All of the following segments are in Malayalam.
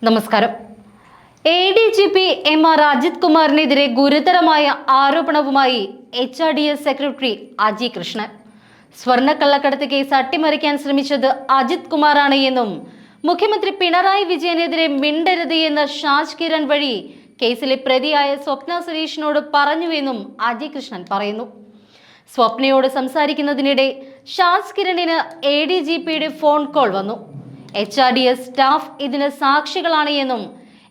നമസ്കാരം. ADGP MR അജിത് കുമാറിനെതിരെ ഗുരുതരമായ ആരോപണവുമായി HRDS സെക്രട്ടറി അജി കൃഷ്ണൻ. സ്വർണ്ണക്കള്ളക്കടത്ത് കേസ് അട്ടിമറിക്കാൻ ശ്രമിച്ചത് അജിത് കുമാറാണ് എന്നും മുഖ്യമന്ത്രി പിണറായി വിജയനെതിരെ മിണ്ടരുത് എന്ന് ഷാജ് കിരൺ വഴി കേസിലെ പ്രതിയായ സ്വപ്ന സുരേഷിനോട് പറഞ്ഞുവെന്നും അജി കൃഷ്ണൻ പറയുന്നു. സ്വപ്നയോട് സംസാരിക്കുന്നതിനിടെ ഷാജ് കിരണിന് ADGPയുടെ ഫോൺ കോൾ വന്നു. HRDS സ്റ്റാഫ് ഇതിന് സാക്ഷികളാണ് എന്നും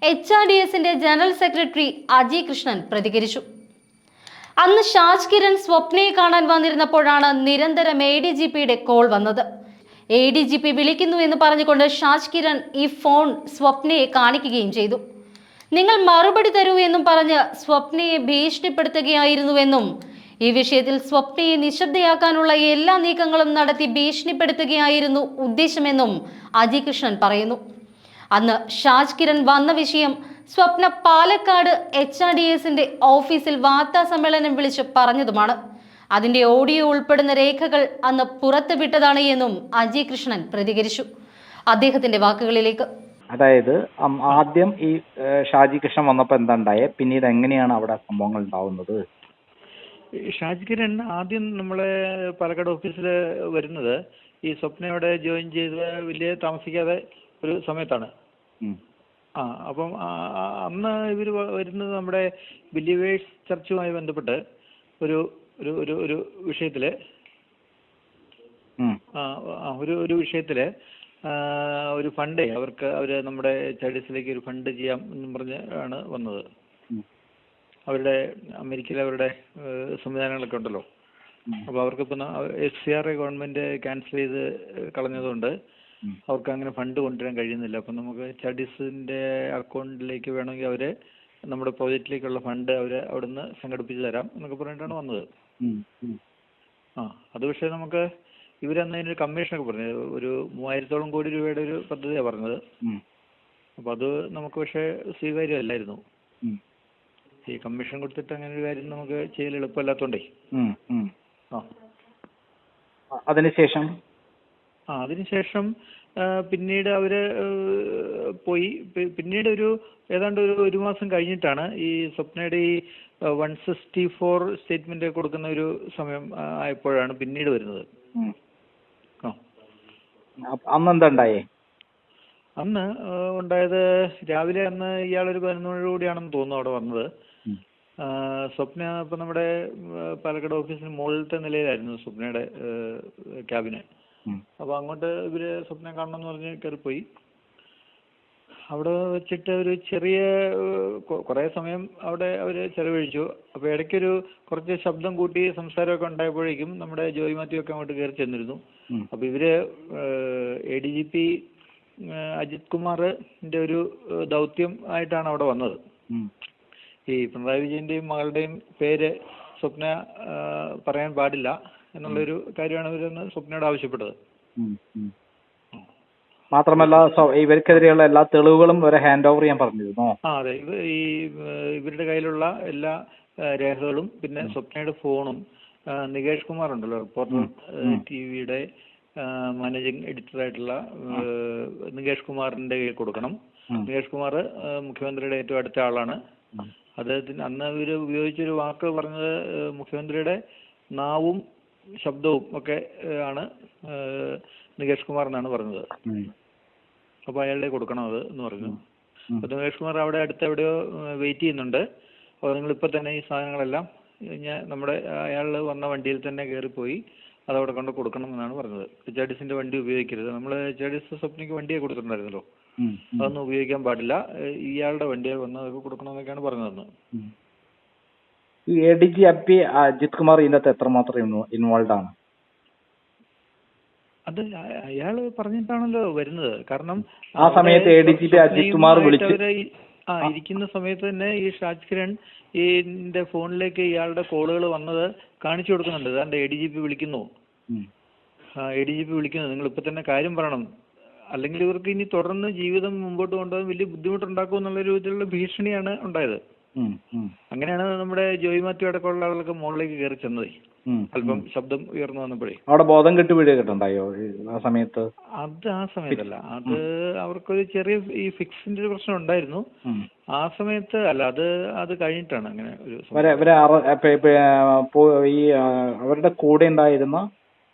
HRDSന്റെ ജനറൽ സെക്രട്ടറി അജി കൃഷ്ണൻ പ്രതികരിച്ചു. അന്ന് ഷാജ് കിരൺ സ്വപ്നയെ കാണാൻ വന്നിരുന്നപ്പോഴാണ് നിരന്തരം ADGPയുടെ കോൾ വന്നത്. ADGP വിളിക്കുന്നു എന്ന് പറഞ്ഞുകൊണ്ട് ഷാജ് കിരൺ ഈ ഫോൺ സ്വപ്നയെ കാണിക്കുകയും ചെയ്തു. നിങ്ങൾ മറുപടി തരൂ എന്നും പറഞ്ഞ് സ്വപ്നയെ ഭീഷണിപ്പെടുത്തുകയായിരുന്നുവെന്നും ഈ വിഷയത്തിൽ സ്വപ്നയെ നിശബ്ദയാക്കാനുള്ള എല്ലാ നീക്കങ്ങളും നടത്തി ഭീഷണിപ്പെടുത്തുകയായിരുന്നു ഉദ്ദേശമെന്നും അജി കൃഷ്ണൻ പറയുന്നു. അന്ന് ഷാജ് കിരൺ വന്ന വിഷയം സ്വപ്ന പാലക്കാട് HRDSന്റെ ഓഫീസിൽ വാർത്താ സമ്മേളനം വിളിച്ച് പറഞ്ഞതുമാണ്. അതിന്റെ ഓഡിയോ ഉൾപ്പെടുന്ന രേഖകൾ അന്ന് പുറത്തുവിട്ടതാണ് എന്നും അജി കൃഷ്ണൻ പ്രതികരിച്ചു. അദ്ദേഹത്തിന്റെ വാക്കുകളിലേക്ക്. അതായത് ആദ്യം ഈ ഷാജി കൃഷ്ണൻ വന്നപ്പോൾ എന്താ ഉണ്ടായേ, പിന്നീട് എങ്ങനെയാണ് അവിടെ സംഭവങ്ങൾ ഉണ്ടാവുന്നത്? ഷാജ് കിരൺ ആദ്യം നമ്മളെ പാലക്കാട് ഓഫീസിൽ വരുന്നത് ഈ സ്വപ്നയോടെ ജോയിൻ ചെയ്ത് വലിയ താമസിക്കാതെ ഒരു സമയത്താണ്. അപ്പം അന്ന് ഇവർ വരുന്നത് നമ്മുടെ ബിലീവേഴ്സ് ചർച്ചുമായി ബന്ധപ്പെട്ട് ഒരു ഒരു ഒരു ഒരു വിഷയത്തില് ഒരു വിഷയത്തില് ഒരു ഫണ്ട് അവര് നമ്മുടെ ചാരിറ്റീസിലേക്ക് ഒരു ഫണ്ട് ചെയ്യാം എന്നും പറഞ്ഞ് ആണ് വന്നത്. അവരുടെ അമേരിക്കയിലെ അവരുടെ സംവിധാനങ്ങളൊക്കെ ഉണ്ടല്ലോ. അപ്പോൾ അവർക്കിപ്പോൾ FCRA ഗവൺമെന്റ് ക്യാൻസൽ ചെയ്ത് കളഞ്ഞതുകൊണ്ട് അവർക്ക് അങ്ങനെ ഫണ്ട് കൊണ്ടുവരാൻ കഴിയുന്നില്ല. അപ്പം നമുക്ക് ചാരിറ്റീസിന്റെ അക്കൗണ്ടിലേക്ക് വേണമെങ്കിൽ അവര് നമ്മുടെ പ്രോജക്റ്റിലേക്കുള്ള ഫണ്ട് അവര് അവിടുന്ന് സംഘടിപ്പിച്ച് തരാം എന്നൊക്കെ പറഞ്ഞിട്ടാണ് വന്നത്. അത് പക്ഷേ നമുക്ക് ഇവരന്ന് അതിനൊരു കമ്മീഷനൊക്കെ പറഞ്ഞത് ഒരു 3000-ഓളം കോടി രൂപയുടെ ഒരു പദ്ധതിയാണ് പറഞ്ഞത്. അപ്പോൾ അത് നമുക്ക് പക്ഷേ സ്വീകാര്യമല്ലായിരുന്നു. ഈ കമ്മീഷൻ കൊടുത്തിട്ട് അങ്ങനെ ഒരു കാര്യം നമുക്ക് ചെയ്യൽ എളുപ്പമല്ലാത്തോണ്ടേ. അതിനുശേഷം പിന്നീട് അവര് പോയി. പിന്നീട് ഏതാണ്ട് ഒരു മാസം കഴിഞ്ഞിട്ടാണ് ഈ സ്വപ്നയുടെ ഈ 164 സ്റ്റേറ്റ്മെന്റ് കൊടുക്കുന്ന ഒരു സമയം ആയപ്പോഴാണ് പിന്നീട് വരുന്നത്. അന്ന് ഉണ്ടായത് രാവിലെ അന്ന് ഇയാളൊരു 11 മണിയോടുകൂടിയാണെന്ന് തോന്നുന്നു അവിടെ വന്നത്. സ്വപ്ന ഇപ്പം നമ്മുടെ പാലക്കാട് ഓഫീസിന് മുകളിലത്തെ നിലയിലായിരുന്നു സ്വപ്നയുടെ ക്യാബിന്. അപ്പോൾ അങ്ങോട്ട് ഇവര് സ്വപ്നം കാണണമെന്ന് പറഞ്ഞ് കയറിപ്പോയി. അവിടെ വെച്ചിട്ട് ഒരു ചെറിയ കുറേ സമയം അവിടെ അവര് ചെലവഴിച്ചു. അപ്പോൾ ഇടയ്ക്കൊരു കുറച്ച് ശബ്ദം കൂട്ടി സംസാരമൊക്കെ ഉണ്ടായപ്പോഴേക്കും നമ്മുടെ ജോയ് മാത്യു ഒക്കെ അങ്ങോട്ട് കയറി ചെന്നിരുന്നു. അപ്പോൾ ഇവര് ADGP അജിത് കുമാറിന്റെ ഒരു ദൗത്യം ആയിട്ടാണ് അവിടെ വന്നത്. ഈ പിണറായി വിജയന്റെയും മകളുടെയും പേര് സ്വപ്ന പറയാൻ പാടില്ല എന്നുള്ളൊരു കാര്യമാണ് ഇവരെന്ന് സ്വപ്നയോട് ആവശ്യപ്പെട്ടത്. മാത്രമല്ല ഇവർക്കെതിരെയുള്ള എല്ലാ തെളിവുകളും ഇവരെ ഹാൻഡ് ഓവർ ചെയ്യാൻ പറഞ്ഞിരുന്നു. അതെ, ഇവരുടെ കയ്യിലുള്ള എല്ലാ രേഖകളും പിന്നെ സ്വപ്നയുടെ ഫോണും നികേഷ് കുമാർ ഉണ്ടല്ലോ, റിപ്പോർട്ടർ TVയുടെ മാനേജിംഗ് എഡിറ്ററായിട്ടുള്ള നികേഷ് കുമാറിന്റെ കയ്യിൽ കൊടുക്കണം. നികേഷ് കുമാർ മുഖ്യമന്ത്രിയുടെ ഏറ്റവും അടുത്ത ആളാണ്. അദ്ദേഹത്തിന് അന്ന് ഇവർ ഉപയോഗിച്ചൊരു വാക്ക് പറഞ്ഞത് മുഖ്യമന്ത്രിയുടെ നാവും ശബ്ദവും ഒക്കെ ആണ് നികേഷ് കുമാർ എന്നാണ് പറഞ്ഞത്. അപ്പോൾ അയാളുടെ കൊടുക്കണം അത് എന്ന് പറഞ്ഞു. അപ്പോൾ നികേഷ് കുമാർ അവിടെ അടുത്ത് എവിടെയോ വെയിറ്റ് ചെയ്യുന്നുണ്ട്. അപ്പോൾ നിങ്ങളിപ്പോൾ തന്നെ ഈ സാധനങ്ങളെല്ലാം നമ്മുടെ അയാൾ വന്ന വണ്ടിയിൽ തന്നെ കയറിപ്പോയി അതവിടെ കൊണ്ട് കൊടുക്കണം എന്നാണ് പറഞ്ഞത്. HRDSന്റെ വണ്ടി ഉപയോഗിക്കരുത്. നമ്മൾ HRDS സ്വപ്നയ്ക്ക് വണ്ടിയെ കൊടുത്തിട്ടുണ്ടായിരുന്നല്ലോ, അതൊന്നും ഉപയോഗിക്കാൻ പാടില്ല, ഇയാളുടെ വണ്ടിയെ വന്ന് അതൊക്കെ കൊടുക്കണം എന്നൊക്കെയാണ് പറഞ്ഞതെന്ന്. ഈ ADGP അജിത് കുമാർ ഇതിനകത്ത് എത്രമാത്രം ഇൻവോൾവ് ആണ്? അത് അയാള് പറഞ്ഞിട്ടാണല്ലോ വരുന്നത്. കാരണം ആ സമയത്ത് ADGP അജിത് കുമാർ ഇരിക്കുന്ന സമയത്ത് തന്നെ ഈ ഷാജ് കിരൺ ഇതിന്റെ ഫോണിലേക്ക് ഇയാളുടെ കോളുകൾ വന്നത് കാണിച്ചു കൊടുക്കുന്നുണ്ട്. അതാണ്ട് ADGP വിളിക്കുന്നു, നിങ്ങൾ ഇപ്പൊ തന്നെ കാര്യം പറയണം, അല്ലെങ്കിൽ ഇവർക്ക് ഇനി തുടർന്ന് ജീവിതം മുമ്പോട്ട് കൊണ്ടുപോകാൻ വലിയ ബുദ്ധിമുട്ടുണ്ടാക്കും എന്നുള്ള രൂപത്തിലുള്ള ഭീഷണിയാണ് ഉണ്ടായത്. ഉം, ഉം, അങ്ങനെയാണ് നമ്മുടെ ജോയി മാത്യു അടക്കമുള്ള ആളുകളൊക്കെ മുകളിലേക്ക് കയറി ചെന്നത്. ഉം. അല്പം ശബ്ദം ഉയർന്നു വന്നപ്പോഴേ. അവിടെ ബോധം കെട്ട് വീഴുകയൊക്കെ ഉണ്ടായോ ആ സമയത്ത്? അത് ആ സമയത്തല്ല, അത് അവർക്കൊരു ചെറിയ ഈ ഫിക്സിന്റെ ഒരു പ്രശ്നം ഉണ്ടായിരുന്നു. ഉം. ആ സമയത്ത് അല്ല, അത് കഴിഞ്ഞിട്ടാണ് അങ്ങനെ ഒരു ഈ അവരുടെ കൂടെ ഉണ്ടായിരുന്ന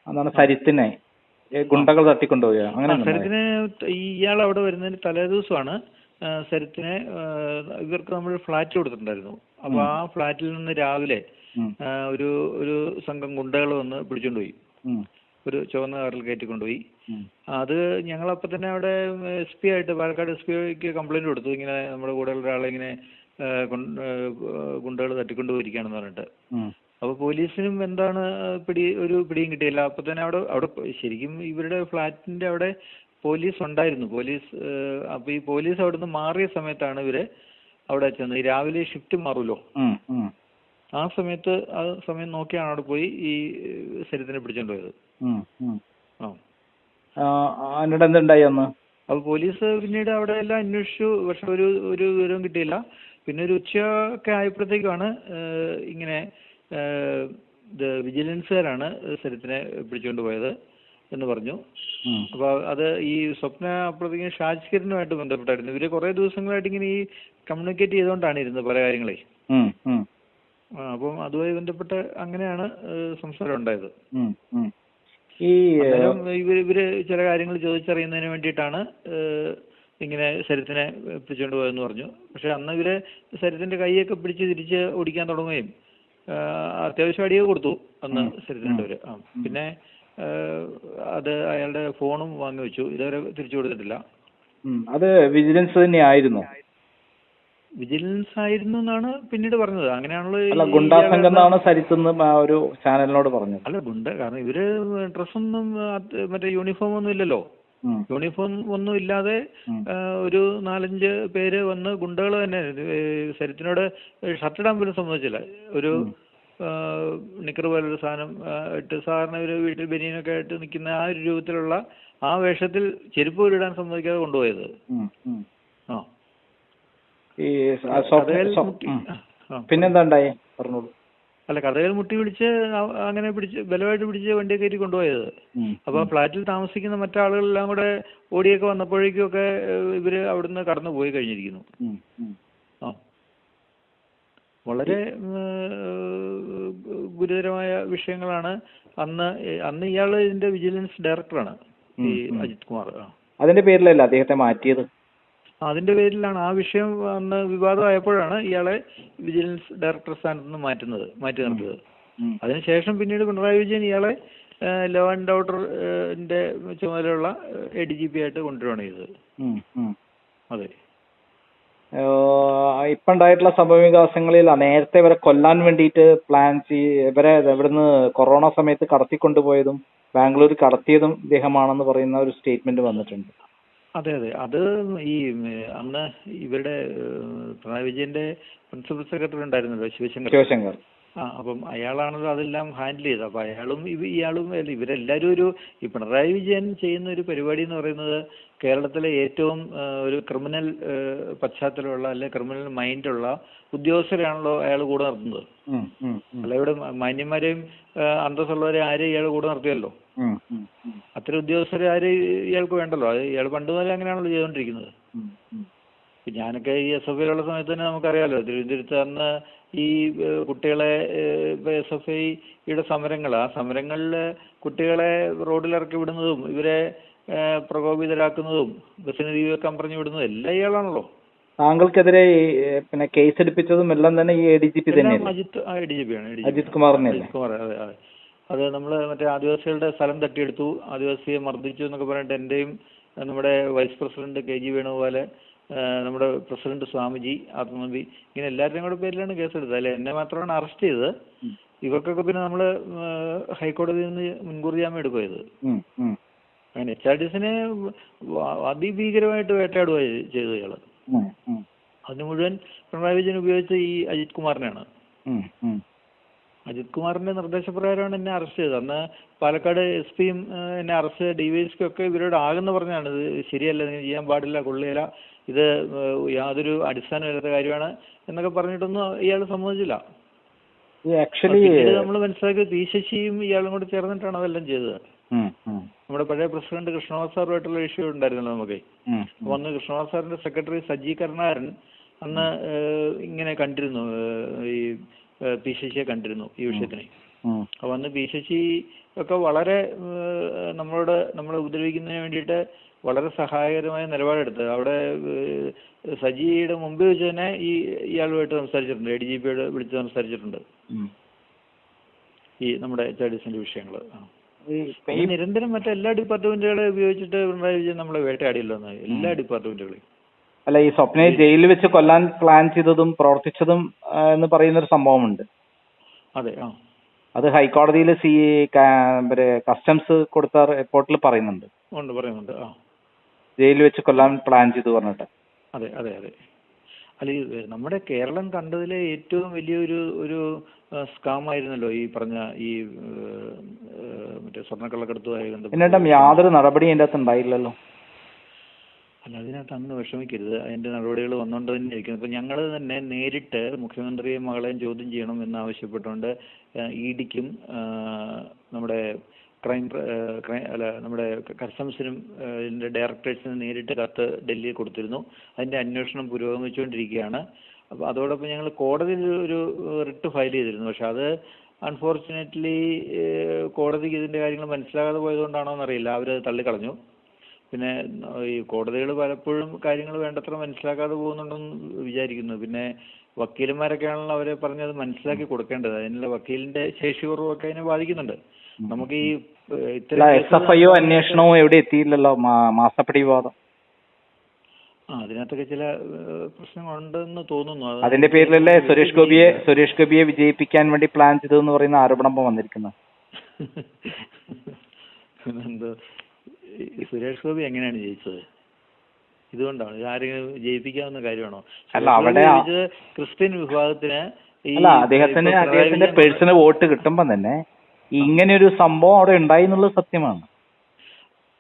എന്താണ് സരിത്തിനെ ഗുണ്ടകൾ തട്ടിക്കൊണ്ടുപോയോ അങ്ങനെ? സരിത്തിനെ ഇയാൾ അവിടെ വരുന്നതിന് തലേ ദിവസമാണ് സരിത്തിനെ ഇവർക്ക് നമ്മൾ ഫ്ലാറ്റ് കൊടുത്തിട്ടുണ്ടായിരുന്നു. അപ്പൊ ആ ഫ്ലാറ്റിൽ നിന്ന് രാവിലെ ഒരു സംഘം ഗുണ്ടകൾ വന്ന് പിടിച്ചോണ്ടുപോയി. ഒരു ചുവന്ന കാറിൽ കയറ്റിക്കൊണ്ടുപോയി. അത് ഞങ്ങളപ്പോൾ തന്നെ അവിടെ SP ആയിട്ട്, പാലക്കാട് SP കംപ്ലൈന്റ് കൊടുത്തു, ഇങ്ങനെ നമ്മുടെ കൂടെയുള്ള ഒരാളെ ഇങ്ങനെ ഗുണ്ടകൾ തട്ടിക്കൊണ്ടുപോയിരിക്കുകയാണെന്ന് പറഞ്ഞിട്ട്. അപ്പൊ പോലീസിനും എന്താണ് പിടിയും കിട്ടിയില്ല. അപ്പൊ തന്നെ അവിടെ ശരിക്കും ഇവരുടെ ഫ്ലാറ്റിന്റെ അവിടെ പോലീസ് ഉണ്ടായിരുന്നു. അപ്പൊ ഈ പോലീസ് അവിടെ നിന്ന് മാറിയ സമയത്താണ് ഇവര് അവിടെ ചെന്നത്. രാവിലെ ഷിഫ്റ്റ് മാറുമല്ലോ, ആ സമയം നോക്കിയാണ് അവിടെ പോയി ഈ സരിത്തിനെ പിടിച്ചോണ്ട് പോയത്. അപ്പൊ പോലീസ് പിന്നീട് അവിടെ എല്ലാം അന്വേഷിച്ചു, പക്ഷെ ഒരു വിവരവും കിട്ടിയില്ല. പിന്നെ ഒരു ഉച്ചയൊക്കെ ആയപ്പോഴത്തേക്കാണ് ഇങ്ങനെ വിജിലൻസുകാരാണ് സരിത്തിനെ പിടിച്ചുകൊണ്ട് പോയത് എന്ന് പറഞ്ഞു. അപ്പൊ അത് ഈ സ്വപ്ന അപ്പോഴത്തേക്കും ഷാജിക്കിരനുമായിട്ട് ബന്ധപ്പെട്ടായിരുന്നു. ഇവര് കുറെ ദിവസങ്ങളായിട്ട് ഇങ്ങനെ ഈ കമ്മ്യൂണിക്കേറ്റ് ചെയ്തുകൊണ്ടാണ് ഇരുന്നത് പല കാര്യങ്ങളെ. അപ്പം അതുമായി ബന്ധപ്പെട്ട് അങ്ങനെയാണ് സംസാരം ഉണ്ടായത്. ഇവര് ചില കാര്യങ്ങൾ ചോദിച്ചറിയുന്നതിന് വേണ്ടിയിട്ടാണ് ഇങ്ങനെ സരിത്തിനെ പിടിച്ചുകൊണ്ട് പോയെന്ന് പറഞ്ഞു. പക്ഷെ അന്ന് ഇവര് സരിത്തിന്റെ കൈയൊക്കെ പിടിച്ച് തിരിച്ച് ഓടിക്കാൻ തുടങ്ങുകയും അത്യാവശ്യം അടിയൊക്കെ കൊടുത്തു അന്ന് സരിത്തിനുള്ളവര്. പിന്നെ അത് അയാളുടെ ഫോണും വാങ്ങി വെച്ചു. ഇതുവരെ തിരിച്ചു കൊടുത്തിട്ടില്ല. അത് വിജിലൻസ് തന്നെ ആയിരുന്നു? വിജിലൻസ് ആയിരുന്നു എന്നാണ് പിന്നീട് പറഞ്ഞത്. അങ്ങനെയാണല്ലോ ഗുണ്ടാസംഘം സരിത്തെന്ന് ഒരു ചാനലിനോട് പറഞ്ഞു. അല്ല, കാരണം ഇവര് ഡ്രസ്സൊന്നും മറ്റേ യൂണിഫോം ഒന്നും ഇല്ലല്ലോ. യൂണിഫോം ഒന്നും ഇല്ലാതെ ഒരു 4-5 പേര് വന്ന് ഗുണ്ടകൾ തന്നെ സരിത്തിനോട് ഷർട്ട് ഇടാൻ പോലും സമ്മതിച്ചില്ല. ഒരു നിക്കർ പോലൊരു സാധനം ഇട്ട് സാധാരണ ഒരു വീട്ടിൽ ബനിയനൊക്കെ ആയിട്ട് നിൽക്കുന്ന ആ ഒരു രൂപത്തിലുള്ള ആ വേഷത്തിൽ ചെരുപ്പ് പോലും ഇടാൻ സമ്മതിക്കാതെ കൊണ്ടുപോയത്. പിന്നെന്താ ഉണ്ടായേ പറഞ്ഞോളൂ. അല്ല, കഥകൾ മുട്ടി പിടിച്ച് അങ്ങനെ ബലമായിട്ട് പിടിച്ച് വണ്ടിയെ കയറ്റി കൊണ്ടുപോയത്. അപ്പൊ ഫ്ലാറ്റിൽ താമസിക്കുന്ന മറ്റാളുകളെല്ലാം കൂടെ ഓടിയൊക്കെ വന്നപ്പോഴേക്കും ഒക്കെ ഇവര് അവിടുന്ന് കടന്നു പോയി കഴിഞ്ഞിരിക്കുന്നു. വളരെ ഗുരുതരമായ വിഷയങ്ങളാണ്. അന്ന് ഇയാള് ഇതിന്റെ വിജിലൻസ് ഡയറക്ടറാണ്, ഈ അജിത് കുമാർ. അതിന്റെ പേരിലല്ല അദ്ദേഹത്തെ മാറ്റിയത്? അതിന്റെ പേരിലാണ്. ആ വിഷയം അന്ന് വിവാദമായപ്പോഴാണ് ഇയാളെ വിജിലൻസ് ഡയറക്ടർ സ്ഥാനത്ത് നിന്ന് മാറ്റി നിർത്തിയത്. അതിനുശേഷം പിന്നീട് പിണറായി വിജയൻ ഇയാളെ ലോ ആൻഡ് ഓർഡറിന്റെ ചുമതലയുള്ള ADGP ആയിട്ട് കൊണ്ടുവരികയാണ് ചെയ്തത്. അതെ. ഇപ്പൊ ഉണ്ടായിട്ടുള്ള സംഭവ വികാസങ്ങളിൽ നേരത്തെ ഇവരെ കൊല്ലാൻ വേണ്ടിയിട്ട് ഇവരെ ഇവിടുന്ന് കൊറോണ സമയത്ത് കടത്തിക്കൊണ്ടുപോയതും ബാംഗ്ലൂർ കടത്തിയതും ഇദ്ദേഹമാണെന്ന് പറയുന്ന ഒരു സ്റ്റേറ്റ്മെന്റ് വന്നിട്ടുണ്ട്. അതെ. അത് ഈ അന്ന് ഇവരുടെ പിണറായി വിജയന്റെ പ്രിൻസിപ്പൽ സെക്രട്ടറി ഉണ്ടായിരുന്നല്ലോ, ശിവശങ്കർ. അപ്പം അയാളാണല്ലോ അതെല്ലാം ഹാൻഡിൽ ചെയ്തത്. അപ്പൊ ഇയാളും ഇവരെല്ലാവരും ഈ പിണറായി വിജയൻ ചെയ്യുന്ന ഒരു പരിപാടി എന്ന് പറയുന്നത് കേരളത്തിലെ ഏറ്റവും ഒരു ക്രിമിനൽ പശ്ചാത്തലമുള്ള അല്ലെ ക്രിമിനൽ മൈൻഡുള്ള ഉദ്യോഗസ്ഥരെയാണല്ലോ അയാൾ കൂടെ നിർത്തുന്നത്. അല്ല, ഇവിടെ മാന്യന്മാരെയും അന്തസ്സുള്ളവരെ ആരെയും ഇയാൾ കൂടെ നിർത്തിയല്ലോ. അത്തരം ഉദ്യോഗസ്ഥരെ ആരെയും ഇയാൾക്ക് വേണ്ടല്ലോ. അത് ഇയാൾ പണ്ട് മുതലേ അങ്ങനെയാണല്ലോ ചെയ്തുകൊണ്ടിരിക്കുന്നത്. ഞാനൊക്കെ ഈ SFIയിലുള്ള സമയത്ത് തന്നെ നമുക്കറിയാലോ, തിരുവനന്തപുരത്ത് അന്ന് ഈ കുട്ടികളെ SFIയുടെ ആ സമരങ്ങളിൽ കുട്ടികളെ റോഡിലിറക്കി വിടുന്നതും ഇവരെ പ്രകോപിതരാക്കുന്നതും ബസ്സിന് തീ വെക്കാൻ പറഞ്ഞു വിടുന്നതും എല്ലാം ഇയാളാണല്ലോ. താങ്കൾക്കെതിരെ പിന്നെ കേസ് എടുപ്പിച്ചതും എല്ലാം തന്നെ ഈ ADGP തന്നെയാണ്? അജിത് കുമാർ. അതെ. അത് നമ്മള് മറ്റേ ആദിവാസികളുടെ സ്ഥലം തട്ടിയെടുത്തു, ആദിവാസിയെ മർദ്ദിച്ചു എന്നൊക്കെ പറഞ്ഞിട്ട് എന്റെയും നമ്മുടെ വൈസ് പ്രസിഡന്റ് KG വേണുഗോപാല്, നമ്മുടെ പ്രസിഡന്റ് സ്വാമിജി ആത്മനബി, ഇങ്ങനെ എല്ലാവരുടെയും കൂടെ പേരിലാണ് കേസെടുത്തത്. അല്ലെ, എന്നെ മാത്രമാണ് അറസ്റ്റ് ചെയ്തത്. ഇവർക്കൊക്കെ പിന്നെ നമ്മള് ഹൈക്കോടതിയിൽ നിന്ന് മുൻകൂർ ജാമ്യം എടുക്കുകയത്. അങ്ങനെ HRDസിനെ അതിഭീകരമായിട്ട് വേട്ടയാടുക ചെയ്തത് ഇയാള്. അതിന് മുഴുവൻ പിണറായി വിജയൻ ഉപയോഗിച്ച ഈ അജിത് കുമാറിനെയാണ്. അജിത് കുമാറിന്റെ നിർദ്ദേശപ്രകാരമാണ് എന്നെ അറസ്റ്റ് ചെയ്തത്. അന്ന് പാലക്കാട് SPയും എന്നെ അറസ്റ്റ് DYSP ഒക്കെ ഇവരോട് ആകെന്ന് പറഞ്ഞാണ് ഇത് ശരിയല്ല, നിങ്ങൾ ചെയ്യാൻ പാടില്ല, കൊള്ളിയല്ല ഇത് യാതൊരു അടിസ്ഥാനമില്ലാത്ത കാര്യമാണ് എന്നൊക്കെ പറഞ്ഞിട്ടൊന്നും ഇയാൾ സമ്മതിച്ചില്ല. ആക്ച്വലി നമ്മൾ മനസ്സിലാക്കിയത് പി ശശിയും ഇയാളും കൂടി ചേർന്നിട്ടാണ് അതെല്ലാം ചെയ്തത്. നമ്മുടെ പഴയ പ്രസിഡന്റ് കൃഷ്ണകുമാർ സാറുമായിട്ടുള്ള ഇഷ്യൂ ഉണ്ടായിരുന്നല്ലോ നമുക്ക്. അപ്പൊ അന്ന് കൃഷ്ണകുമാർ സാറിന്റെ സെക്രട്ടറി സജി കരുണാകരൻ അന്ന് ഇങ്ങനെ കണ്ടിരുന്നു, ഈ പി ശശിയെ കണ്ടിരുന്നു ഈ വിഷയത്തിന്. അപ്പൊ അന്ന് പി ശശി ഒക്കെ വളരെ നമ്മളെ ഉപദ്രവിക്കുന്നതിന് വേണ്ടിയിട്ട് വളരെ സഹായകരമായ നിലപാടെടുത്തത്. അവിടെ സജിയുടെ മുമ്പ് വെച്ച് തന്നെ ഇയാളുമായിട്ട് സംസാരിച്ചിട്ടുണ്ട്, ADGP വിളിച്ച് സംസാരിച്ചിട്ടുണ്ട് ഈ നമ്മുടെ HRDSന്റെ വിഷയങ്ങൾ. നിരന്തരം മറ്റെല്ലാ ഡിപ്പാർട്ട്മെന്റുകളെ ഉപയോഗിച്ചിട്ട് പിണറായി വിജയൻ നമ്മളെ വേട്ടയാടിയല്ലോ, എല്ലാ ഡിപ്പാർട്ട്മെന്റുകളെയും. അല്ല, ഈ സ്വപ്നയെ ജയിലിൽ വെച്ച് കൊല്ലാൻ പ്ലാൻ ചെയ്തതും പ്രവർത്തിച്ചതും എന്ന് പറയുന്നൊരു സംഭവമുണ്ട്. അതെ. അത് ഹൈക്കോടതിയിൽ കസ്റ്റംസ് കൊടുത്ത റിപ്പോർട്ടിൽ പറയുന്നുണ്ട്. പറയുന്നുണ്ട്. ജയിലിൽ വെച്ച് കൊല്ലാൻ പ്ലാൻ ചെയ്തു പറഞ്ഞിട്ട്. അതെ അതെ അതെ. അല്ല, നമ്മുടെ കേരളം കണ്ടതിലെ ഏറ്റവും വലിയൊരു സ്കാം ആയിരുന്നല്ലോ ഈ പറഞ്ഞ ഈ മറ്റേ സ്വർണ്ണക്കള്ളക്കടത്തുമായി ബന്ധപ്പെട്ട്. യാതൊരു നടപടി അതിൻ്റെ അകത്ത് ഉണ്ടായില്ലല്ലോ. അല്ല, അതിനകത്ത് അന്ന് വിഷമിക്കരുത്, അതിന്റെ നടപടികൾ വന്നുകൊണ്ട് തന്നെ ഇരിക്കുന്നു. ഇപ്പൊ ഞങ്ങൾ തന്നെ നേരിട്ട് മുഖ്യമന്ത്രിയെയും മകളെയും ചോദ്യം ചെയ്യണം എന്നാവശ്യപ്പെട്ടുകൊണ്ട് EDക്കും നമ്മുടെ നമ്മുടെ കസ്റ്റംസിനും ഇതിന്റെ ഡയറക്ടറേറ്റ്സിനും നേരിട്ട് കത്ത് ഡൽഹിയിൽ കൊടുത്തിരുന്നു. അതിന്റെ അന്വേഷണം പുരോഗമിച്ചുകൊണ്ടിരിക്കുകയാണ്. അപ്പോൾ അതോടൊപ്പം ഞങ്ങൾ കോടതിയിൽ ഒരു റിട്ട് ഫയൽ ചെയ്തിരുന്നു. പക്ഷെ അത് അൺഫോർച്ചുനേറ്റ്ലി കോടതിക്ക് ഇതിന്റെ കാര്യങ്ങൾ മനസ്സിലാകാതെ പോയതുകൊണ്ടാണോ എന്നറിയില്ല, അവരത് തള്ളിക്കളഞ്ഞു. പിന്നെ ഈ കോടതികൾ പലപ്പോഴും കാര്യങ്ങൾ വേണ്ടത്ര മനസ്സിലാക്കാതെ പോകുന്നുണ്ടെന്ന് വിചാരിക്കുന്നു. പിന്നെ വക്കീലന്മാരൊക്കെയാണല്ലോ അവരെ പറഞ്ഞത് മനസ്സിലാക്കി കൊടുക്കേണ്ടത്. അതിനുള്ള വക്കീലിന്റെ ശേഷി കുറവൊക്കെ അതിനെ ബാധിക്കുന്നുണ്ട്. നമുക്ക് ഈ SFIO അന്വേഷണവും എവിടെ എത്തിയില്ലല്ലോ, മാസപ്പടി വിവാദം. അതിനകത്തൊക്കെ ചില പ്രശ്നങ്ങളുണ്ടെന്ന് തോന്നുന്നു. അതിന്റെ പേരിലല്ലേ സുരേഷ് ഗോപിയെ വിജയിപ്പിക്കാൻ വേണ്ടി പ്ലാൻ ചെയ്തതെന്ന് പറയുന്ന ആരോപണം വന്നിരിക്കുന്നത്. എന്തോ സുരേഷ് ഗോപി എങ്ങനെയാണ് ജയിച്ചത്? ഇതുകൊണ്ടാണ് ആരെങ്കിലും ജയിപ്പിക്കാവുന്ന കാര്യമാണോ? അല്ല, അവിടെ ക്രിസ്ത്യൻ വിഭാഗത്തിന് അദ്ദേഹത്തിന്റെ പേഴ്സണൽ വോട്ട് കിട്ടുമ്പോൾ തന്നെ ഇങ്ങനെ ഒരു സംഭവം അവിടെ ഉണ്ടായി എന്നുള്ളത് സത്യമാണ്.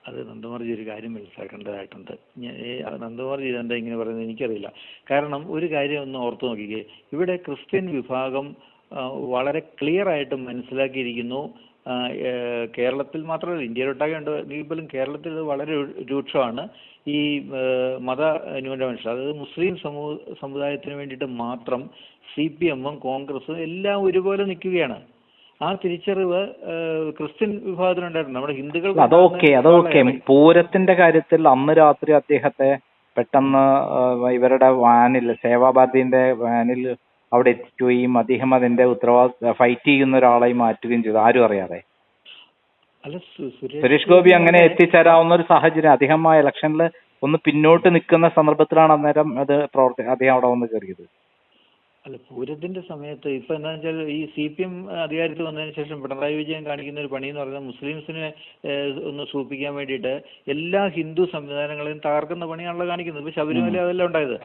അത് നന്ദകുമാർജി ഒരു കാര്യം മനസ്സിലാക്കേണ്ടതായിട്ടുണ്ട്. നന്ദകുമാർജി ഇതെന്താ ഇങ്ങനെ പറയുന്നത് എനിക്കറിയില്ല. കാരണം ഒരു കാര്യം ഒന്ന് ഓർത്തു നോക്കിക്കേ, ഇവിടെ ക്രിസ്ത്യൻ വിഭാഗം വളരെ ക്ലിയർ ആയിട്ട് മനസ്സിലാക്കിയിരിക്കുന്നു. കേരളത്തിൽ മാത്രമല്ല, ഇന്ത്യയിലൊട്ടാകെ ഉണ്ട്, എങ്കിലും കേരളത്തിൽ ഇത് വളരെ രൂക്ഷമാണ്. ഈ മത ന്യൂനപക്ഷം, അതായത് മുസ്ലിം സമുദായത്തിന് വേണ്ടിയിട്ട് മാത്രം CPMഉം കോൺഗ്രസും എല്ലാം ഒരുപോലെ നിൽക്കുകയാണ്. ആ തിരിച്ചറിവ് ക്രിസ്ത്യൻ വിഭാഗത്തിനുണ്ടായിരുന്നു. നമ്മുടെ ഹിന്ദുക്കൾക്ക് അതൊക്കെ പൂരത്തിന്റെ കാര്യത്തിൽ അന്ന് രാത്രി അദ്ദേഹത്തെ പെട്ടെന്ന് ഇവരുടെ വാനിൽ, സേവാഭാരതിന്റെ വാനിൽ അവിടെ എത്തിക്കുകയും അദ്ദേഹം അതിന്റെ ഫൈറ്റ് ചെയ്യുന്ന ഒരാളായി മാറ്റുകയും ചെയ്തു, ആരും അറിയാതെ. സുരേഷ് ഗോപി അങ്ങനെ എത്തിച്ചേരാവുന്ന ഒരു സാഹചര്യം, അദ്ദേഹം ആ ഇലക്ഷനിൽ ഒന്ന് പിന്നോട്ട് നിൽക്കുന്ന സന്ദർഭത്തിലാണ് അന്നേരം അദ്ദേഹം അവിടെ വന്ന് കയറിയത്. അല്ല, പൂരത്തിന്റെ സമയത്ത് ഇപ്പൊ എന്താണെന്ന് വെച്ചാൽ ഈ CPM അധികാരത്തിൽ വന്നതിന് ശേഷം പിണറായി വിജയൻ കാണിക്കുന്ന ഒരു പണി എന്ന് പറയുന്നത് മുസ്ലിംസിനെ ഒന്ന് സൂപ്പിക്കാൻ വേണ്ടിയിട്ട് എല്ലാ ഹിന്ദു സംവിധാനങ്ങളെയും തകർക്കുന്ന പണിയാണല്ലോ കാണിക്കുന്നത്. ഇപ്പൊ ശബരിമല അതെല്ലാം ഉണ്ടായത്.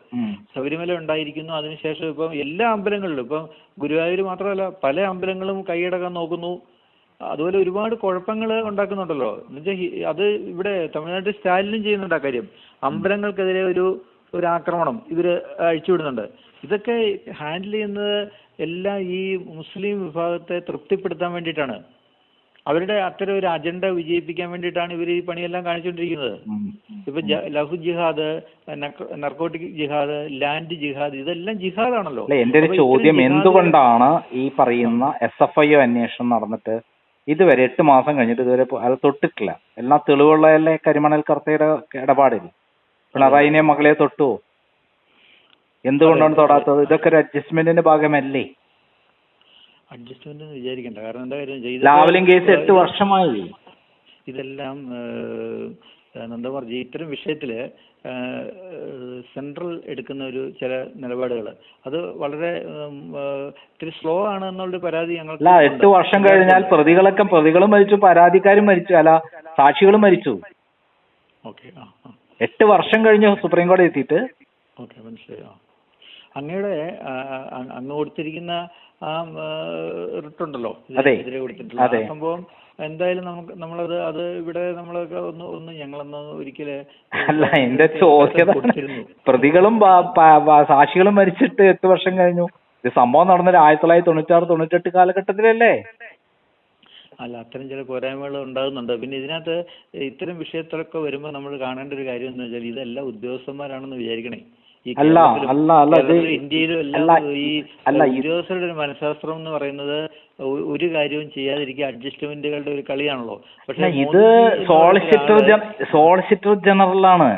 ശബരിമല ഉണ്ടായിരിക്കുന്നു. അതിനുശേഷം ഇപ്പം എല്ലാ അമ്പലങ്ങളിലും, ഇപ്പം ഗുരുവായൂർ മാത്രമല്ല പല അമ്പലങ്ങളും കൈയടക്കാൻ നോക്കുന്നു. അതുപോലെ ഒരുപാട് കുഴപ്പങ്ങൾ ഉണ്ടാക്കുന്നുണ്ടല്ലോ. എന്നുവെച്ചാൽ അത് ഇവിടെ തമിഴ്നാട്ടിൽ സ്റ്റാലിനും ചെയ്യുന്നുണ്ട് ആ കാര്യം. അമ്പലങ്ങൾക്കെതിരെ ഒരു ആക്രമണം ഇവര് അഴിച്ചുവിടുന്നുണ്ട്. ഇതൊക്കെ ഹാൻഡിൽ ചെയ്യുന്നത് എല്ലാം ഈ മുസ്ലിം വിഭാഗത്തെ തൃപ്തിപ്പെടുത്താൻ വേണ്ടിയിട്ടാണ്. അവരുടെ അത്തരം ഒരു അജണ്ട വിജയിപ്പിക്കാൻ വേണ്ടിയിട്ടാണ് ഇവർ ഈ പണിയെല്ലാം കാണിച്ചുകൊണ്ടിരിക്കുന്നത്. ഇപ്പൊ ലഹു ജിഹാദ്, നർക്കോട്ടിക് ജിഹാദ്, ലാൻഡ് ജിഹാദ്, ഇതെല്ലാം ജിഹാദാണല്ലോ. എന്റെ ഒരു ചോദ്യം, എന്തുകൊണ്ടാണ് ഈ പറയുന്ന SFIO അന്വേഷണം നടന്നിട്ട് ഇതുവരെ 8 മാസം കഴിഞ്ഞിട്ട് ഇതുവരെ അത് തൊട്ടിട്ടില്ല? എല്ലാ തെളിവുള്ളതല്ലേ കരിമണൽ കർത്തയുടെ ഇടപാടിൽ പിണറായിനെ മകളെ തൊട്ടുവോ? എന്തുകൊണ്ടാണ് തൊടാത്തത്? ഇതൊക്കെ ഒരു അഡ്ജസ്റ്റ്മെന്റിന്റെ ഭാഗമല്ലേ? അഡ്ജസ്റ്റ്മെന്റ് വിചാരിക്കണ്ട. കാരണം എന്താ കാര്യം, ലാവ്ലിൻ കേസ് 8 വർഷമായി. ഇതെല്ലാം നന്ദകുമാർജി ഇത്തരം വിഷയത്തില് സെൻട്രൽ എടുക്കുന്ന ചില നിലപാടുകൾ അത് വളരെ ഇത്തിരി സ്ലോ ആണ് എന്നുള്ളൊരു പരാതി ഞങ്ങൾക്ക്. 8 വർഷം കഴിഞ്ഞാൽ പ്രതികളും മരിച്ചു, പരാതിക്കാരും മരിച്ചു, അല്ല സാക്ഷികളും മരിച്ചു. 8 വർഷം കഴിഞ്ഞ് സുപ്രീം കോടതി എത്തിയിട്ട്. മനസ്സിലായി. അങ്ങയുടെ അങ്ങ് കൊടുത്തിരിക്കുന്ന ആ റിട്ടുണ്ടല്ലോ, എതിരെ കൊടുത്തിട്ടുള്ള ആ സംഭവം എന്തായാലും നമ്മളത് ഇവിടെ നമ്മളൊക്കെ ഞങ്ങളൊന്ന് ഒരിക്കല് അല്ല, എന്റെ ചോദ്യം പ്രതികളും സാക്ഷികളും മരിച്ചിട്ട് 8 വർഷം കഴിഞ്ഞു. ഇത് സംഭവം നടന്നത് 1996-98 കാലഘട്ടത്തിലല്ലേ? അല്ല, അത്തരം ചില പോരായ്മകൾ ഉണ്ടാകുന്നുണ്ട്. പിന്നെ ഇതിനകത്ത് ഇത്തരം വിഷയത്തിലൊക്കെ വരുമ്പോൾ നമ്മൾ കാണേണ്ട ഒരു കാര്യം എന്ന് വെച്ചാൽ ഇതെല്ലാം ഉദ്യോഗസ്ഥന്മാരാണെന്ന് വിചാരിക്കണേ. ഈ ഇന്ത്യയിലും എല്ലാം ഈ ഉദ്യോഗസ്ഥരുടെ ഒരു മനഃശാസ്ത്രം എന്ന് പറയുന്നത് ഒരു കാര്യവും ചെയ്യാതിരിക്കുക അഡ്ജസ്റ്റ്മെന്റുകളുടെ ഒരു കളിയാണല്ലോ. പക്ഷെ ഇത് സോളിസിറ്റർ ജനറലാണ്,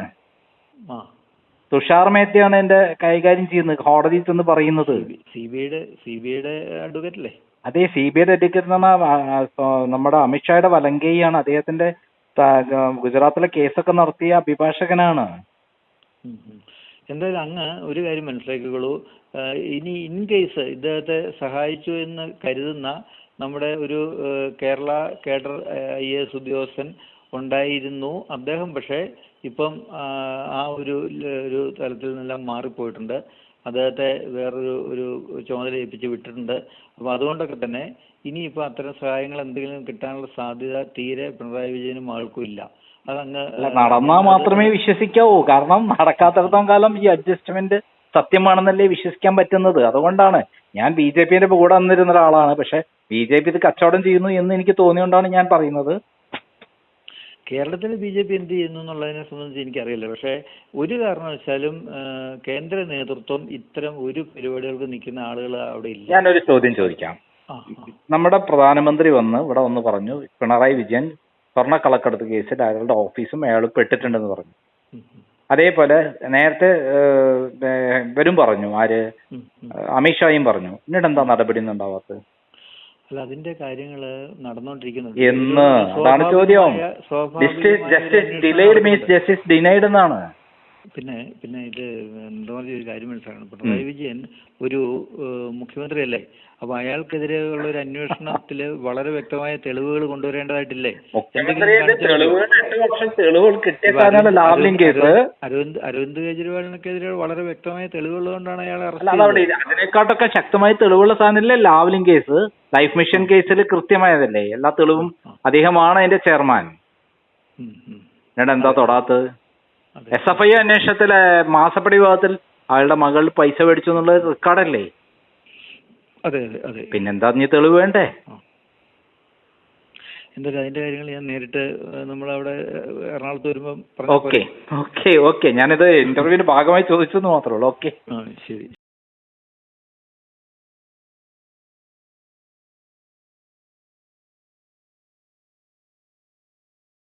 തുഷാർ മേത്തയാണ് എന്റെ കൈകാര്യം ചെയ്യുന്നത്, കോടതിയിൽ ചെന്ന് പറയുന്നത്. സിബിഐയുടെ അഡ്വക്കേറ്റ് അല്ലേ? അതെ, സിബിഐയുടെ അഡ്വക്കേറ്റ് എന്ന് പറഞ്ഞാൽ നമ്മുടെ അമിത്ഷായുടെ വലങ്കയാണ്. അദ്ദേഹത്തിന്റെ ഗുജറാത്തിലെ കേസൊക്കെ നടത്തിയ അഭിഭാഷകനാണ്. എന്തായാലും അങ്ങ് ഒരു കാര്യം മനസ്സിലാക്കിക്കോളൂ, ഇനി ഇൻ കേസ് ഇദ്ദേഹത്തെ സഹായിച്ചു എന്ന് കരുതുന്ന നമ്മുടെ ഒരു കേരള കേഡർ IAS ഉദ്യോഗസ്ഥൻ ഉണ്ടായിരുന്നു. അദ്ദേഹം പക്ഷേ ഇപ്പം ആ ഒരു തലത്തിൽ നിന്നെല്ലാം മാറിപ്പോയിട്ടുണ്ട്. അദ്ദേഹത്തെ വേറൊരു ചുമതല ഏൽപ്പിച്ച് വിട്ടിട്ടുണ്ട്. അപ്പോൾ അതുകൊണ്ടൊക്കെ തന്നെ ഇനിയിപ്പോൾ അത്തരം സഹായങ്ങൾ എന്തെങ്കിലും കിട്ടാനുള്ള സാധ്യത തീരെ പിണറായി വിജയനും ആൾക്കും ഇല്ല. അതങ്ങ് നടന്നാൽ മാത്രമേ വിശ്വസിക്കാവൂ. കാരണം നടക്കാത്തിടത്തോളം കാലം ഈ അഡ്ജസ്റ്റ്മെന്റ് സത്യമാണെന്നല്ലേ വിശ്വസിക്കാൻ പറ്റുന്നത്. അതുകൊണ്ടാണ് ഞാൻ BJPയുടെ കൂടെ വന്നിരുന്ന ഒരാളാണ്. പക്ഷെ BJP ഇത് കച്ചവടം ചെയ്യുന്നു എന്ന് എനിക്ക് തോന്നിയോണ്ടാണ് ഞാൻ പറയുന്നത്. കേരളത്തിൽ BJP എന്ത് ചെയ്യുന്നു എന്നുള്ളതിനെ സംബന്ധിച്ച് എനിക്കറിയില്ല. പക്ഷേ ഒരു കാരണവശാലും കേന്ദ്ര നേതൃത്വം ഇത്തരം ഒരു പരിപാടികൾക്ക് നിൽക്കുന്ന ആളുകൾ അവിടെ ഇല്ല. ഞാനൊരു ചോദ്യം ചോദിക്കാം. നമ്മുടെ പ്രധാനമന്ത്രി ഇവിടെ വന്ന് പറഞ്ഞു പിണറായി വിജയൻ സ്വർണ്ണക്കള്ളക്കടത്ത് കേസിൽ അയാളുടെ ഓഫീസും അയാൾ പെട്ടിട്ടുണ്ടെന്ന് പറഞ്ഞു. അതേപോലെ നേരത്തെ ഇവരും പറഞ്ഞു, അമിത്ഷായും പറഞ്ഞു. എന്നിട്ട് എന്താ നടപടി ഒന്നും ഉണ്ടാവാത്തത്? അല്ല, അതിന്റെ കാര്യങ്ങൾ നടന്നുകൊണ്ടിരിക്കുന്നുണ്ട്. എന്ന് അതാണ് ചോദ്യം. Justice delayed means justice denied എന്നാണ്. പിന്നെ ഇത് എന്താ പറഞ്ഞ ഒരു കാര്യം മനസ്സിലാക്കണം. പിണറായി വിജയൻ ഒരു മുഖ്യമന്ത്രിയല്ലേ? അപ്പൊ അയാൾക്കെതിരെയുള്ള ഒരു അന്വേഷണത്തില് വളരെ വ്യക്തമായ തെളിവുകൾ കൊണ്ടുവരേണ്ടതായിട്ടില്ലേ? അരവിന്ദ് കെജ്രിവാളിനെതിരെ വളരെ വ്യക്തമായ തെളിവുകൾ കൊണ്ടാണ് അയാളെ അറസ്റ്റ് ചെയ്തത്. അതിനെക്കാട്ടൊക്കെ ശക്തമായ തെളിവുള്ള സാധനമല്ലേ ലാവ്ലിൻ കേസ്? ലൈഫ് മിഷൻ കേസിൽ കൃത്യമായതല്ലേ? എല്ലാ തെളിവും അദ്ദേഹമാണ് അതിന്റെ ചെയർമാൻ. എന്താ തൊടാത്തത്? SFI അന്വേഷണത്തിലെ മാസപ്പടി വിഭാഗത്തിൽ അയാളുടെ മകൾ പൈസ മേടിച്ചു എന്നുള്ളത് റെക്കോർഡല്ലേ? അതെ. പിന്നെന്താ നീ തെളിവ് വേണ്ടേ? എന്തായാലും അതിന്റെ കാര്യങ്ങൾ ഞാൻ നേരിട്ട് നമ്മളവിടെ എറണാകുളത്ത് വരുമ്പോൾ ഓക്കെ ഞാനിത് ഇന്റർവ്യൂവിന്റെ ഭാഗമായി ചോദിച്ചെന്ന് മാത്രമേ ഉള്ളൂ. ഓക്കെ, ശരി.